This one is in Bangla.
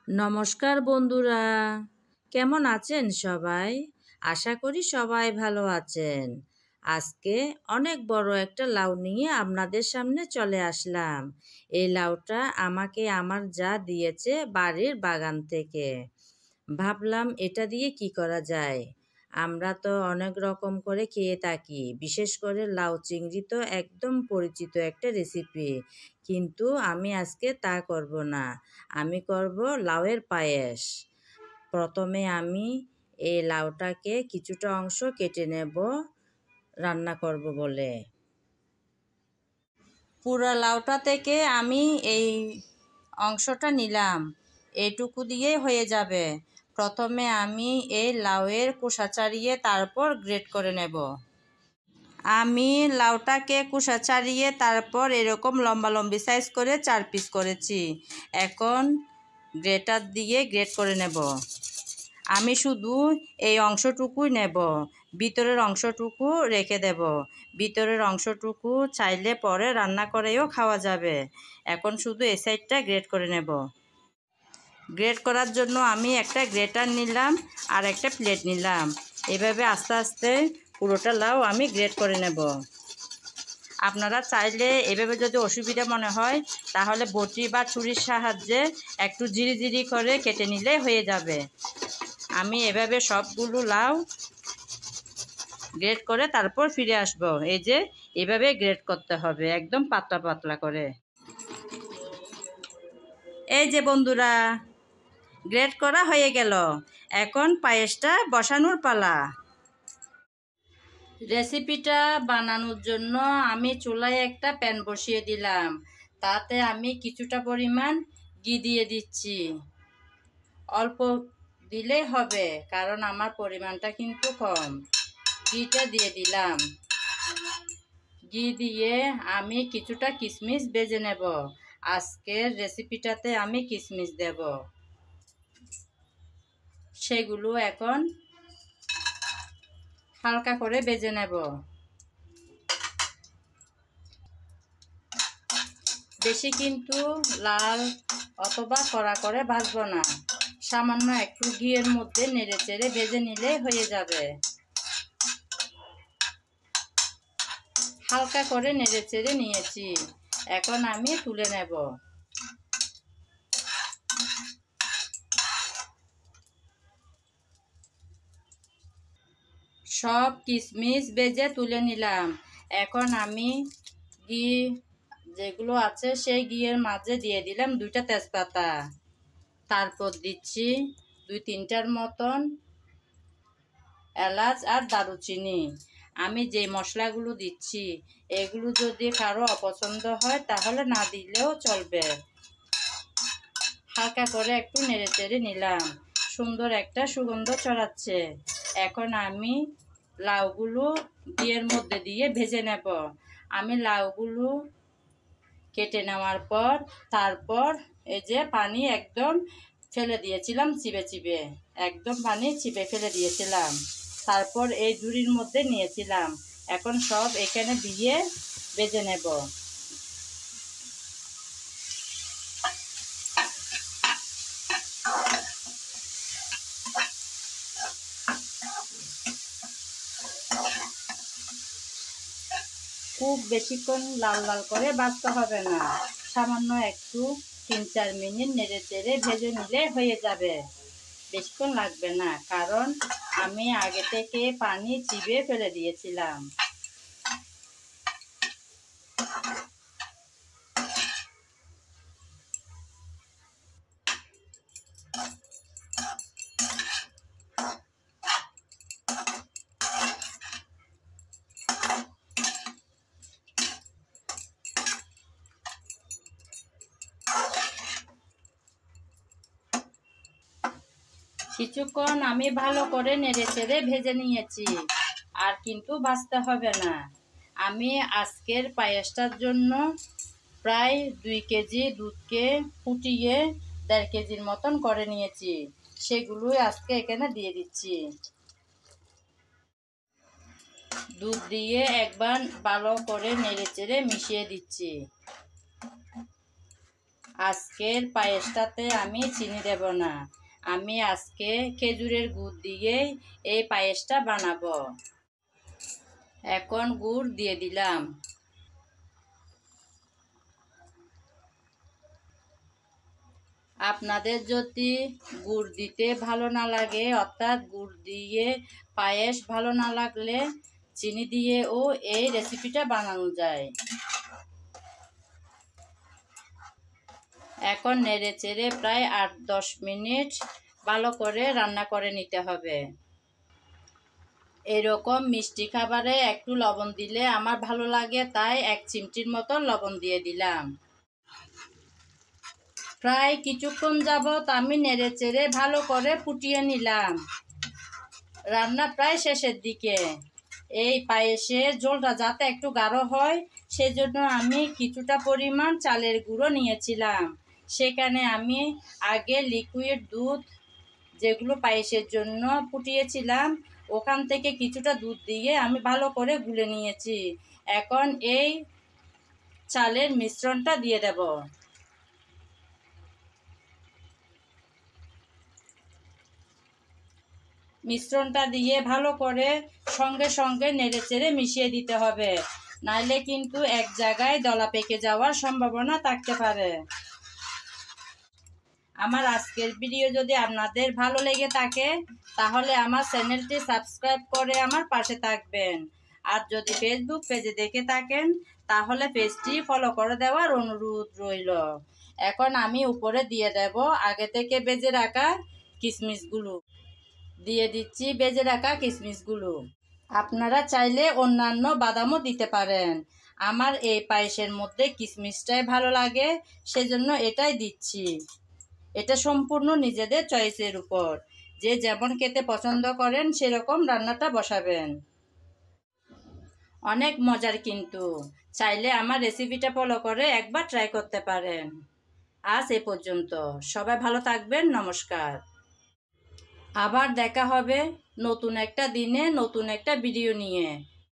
নমস্কার বন্ধুরা, কেমন আছেন সবাই? আশা করি সবাই ভালো আছেন। আজকে অনেক বড় একটা লাউ নিয়ে আপনাদের সামনে চলে আসলাম। এই লাউটা আমাকে আমার যা দিয়েছে বাড়ির বাগান থেকে। ভাবলাম এটা দিয়ে কি করা যায়। আমরা তো অনেক রকম করে খেয়ে থাকি, বিশেষ করে লাউ চিংড়ি তো একদম পরিচিত একটা রেসিপি। কিন্তু আমি আজকে তা করব না, আমি করব লাউয়ের পায়েস। প্রথমে আমি এই লাউটাকে কিছুটা অংশ কেটে নেব রান্না করব বলে। পুরো লাউটা থেকে আমি এই অংশটা নিলাম, এইটুকু দিয়ে হয়ে যাবে। প্রথমে আমি এই লাউয়ের খোসা ছাড়িয়ে তারপর গ্রেট করে নেব। আমি লাউটাকে খোসা ছাড়িয়ে তারপর এরকম লম্বা লম্বি সাইজ করে 4 পিস করেছি। এখন গ্রেটার দিয়ে গ্রেট করে নেব। আমি শুধু এই অংশটুকুই নেব, ভিতরের অংশটুকু রেখে দেব। ভিতরের অংশটুকু চাইলে পরে রান্না করেও খাওয়া যাবে। এখন শুধু এই সাইডটা গ্রেট করে নেব। গ্রেট করার জন্য আমি একটা গ্রেটার নিলাম আর একটা প্লেট নিলাম। এভাবে আস্তে আস্তে পুরোটা লাউ আমি গ্রেট করে নেব। আপনারা চাইলে এভাবে যদি অসুবিধা মনে হয় তাহলে বটি বা ছুরির সাহায্যে একটু জিরি করে কেটে নিলে হয়ে যাবে। আমি এভাবে সবগুলো লাউ গ্রেট করে তারপর ফিরে আসব। এই যে এভাবে গ্রেট করতে হবে, একদম পাতলা পাতলা করে। এই যে বন্ধুরা, গ্রেট করা হয়ে গেল। এখন পায়েসটা বসানোর পালা। রেসিপিটা বানানোর জন্য আমি চুলায় একটা প্যান বসিয়ে দিলাম। তাতে আমি কিছুটা পরিমাণ ঘি দিয়ে দিচ্ছি। অল্প দিলেই হবে, কারণ আমার পরিমাণটা কিন্তু কম। ঘিটা দিয়ে দিলাম। ঘি দিয়ে আমি কিছুটা কিশমিশ ভেজে নেব। আজকের রেসিপিটাতে আমি কিশমিশ দেব। সেগুলো এখন হালকা করে ভেজে নেব। বেশি কিন্তু লাল অথবা কড়া করে ভাজবো না, সামান্য একটু ঘিয়ের মধ্যে নেড়ে চেড়ে ভেজে নিলে হয়ে যাবে। হালকা করে নেড়ে চেড়ে নিয়েছি, এখন আমি তুলে নেব। সব কিশমিশ ভেজে তুলে নিলাম। এখন আমি ঘি যেগুলো আছে সেই ঘিয়ের মাঝে দিয়ে দিলাম 2টা তেজপাতা। তারপর দিচ্ছি 2-3টার মতন এলাচ আর দারুচিনি। আমি যে মশলাগুলো দিচ্ছি এগুলো যদি কারো অপছন্দ হয় তাহলে না দিলেও চলবে। হালকা করে একটু নেড়ে চেড়ে নিলাম, সুন্দর একটা সুগন্ধ ছড়াচ্ছে। এখন আমি লাউগুলো ঘিয়ের মধ্যে দিয়ে ভেজে নেব। আমি লাউগুলো কেটে নেওয়ার পর তারপর এই যে পানি একদম ফেলে দিয়েছিলাম, চিবে চিবে একদম পানি চিবে ফেলে দিয়েছিলাম। তারপর এই ঝুড়ির মধ্যে নিয়েছিলাম। এখন সব এখানে দিয়ে ভেজে নেব। খুব বেশিক্ষণ লাল লাল করে ভাজতে হবে না, সামান্য একটু 3-4 মিনিট নেড়ে চেড়ে ভেজে নিলে হয়ে যাবে। বেশিক্ষণ লাগবে না, কারণ আমি আগে থেকে পানি চিবিয়ে ফেলে দিয়েছিলাম। কিছুক্ষণ আমি ভালো করে নেড়ে চেড়ে ভেজে নিয়েছি, আর কিন্তু ভাজতে হবে না। আমি আজকের পায়েসটার জন্য প্রায় 2 কেজি দুধকে ফুটিয়ে 1.5 কেজির মতন করে নিয়েছি। সেগুলোই আজকে এখানে দিয়ে দিচ্ছি। দুধ দিয়ে একবার ভালো করে নেড়ে চেড়ে মিশিয়ে দিচ্ছি। আজকের পায়েসটাতে আমি চিনি দেব না, আমি আজকে খেজুরের গুড় দিয়েই এই পায়েসটা বানাবো। এখন গুড় দিয়ে দিলাম। আপনাদের যদি গুড় দিতে ভালো না লাগে, অর্থাৎ গুড় দিয়ে পায়েস ভালো না লাগলে চিনি দিয়েও এই রেসিপিটা বানানো যায়। এখন নেড়ে চেড়ে প্রায় 8-10 মিনিট ভালো করে রান্না করে নিতে হবে। এরকম মিষ্টি খাবারে একটু লবণ দিলে আমার ভালো লাগে, তাই 1 চিমটির মতো লবণ দিয়ে দিলাম। প্রায় কিছুক্ষণ যাবত আমি নেড়ে চেড়ে ভালো করে ফুটিয়ে নিলাম। রান্না প্রায় শেষের দিকে। এই পায়েসের ঝোলটা যাতে একটু গাঢ় হয় সেজন্য আমি কিছুটা পরিমাণ চালের গুঁড়ো নিয়েছিলাম। সেখানে আমি আগে লিকুইড দুধ যেগুলো পায়েসের জন্য ফুটিয়েছিলাম ওখান থেকে কিছুটা দুধ দিয়ে আমি ভালো করে গুলে নিয়েছি। এখন এই চালের মিশ্রণটা দিয়ে দেব। মিশ্রণটা দিয়ে ভালো করে সঙ্গে সঙ্গে নেড়েচেড়ে মিশিয়ে দিতে হবে, নাইলে কিন্তু এক জায়গায় দলা পেকে যাওয়ার সম্ভাবনা থাকতে পারে। আমার আজকের ভিডিও যদি আপনাদের ভালো লেগে থাকে তাহলে আমার চ্যানেলটি সাবস্ক্রাইব করে আমার পাশে থাকবেন। আর যদি ফেসবুক পেজে দেখে থাকেন তাহলে পেজটি ফলো করে দেওয়ার অনুরোধ রইল। এখন আমি উপরে দিয়ে দেব আগে থেকে ভেজে রাখা কিশমিশগুলো। দিয়ে দিচ্ছি ভেজে রাখা কিশমিশগুলো। আপনারা চাইলে অন্যান্য বাদামও দিতে পারেন। আমার এই পায়েসের মধ্যে কিশমিশটাই ভালো লাগে, সেজন্য এটাই দিচ্ছি। এটা সম্পূর্ণ নিজেদের চয়েসের উপর, যে যেমন খেতে পছন্দ করেন সেরকম রান্নাটা বসাবেন। অনেক মজার, কিন্তু চাইলে আমার রেসিপিটা ফলো করে একবার ট্রাই করতে পারেন। আজ এ পর্যন্ত, সবাই ভালো থাকবেন, নমস্কার। আবার দেখা হবে নতুন একটা দিনে নতুন একটা ভিডিও নিয়ে।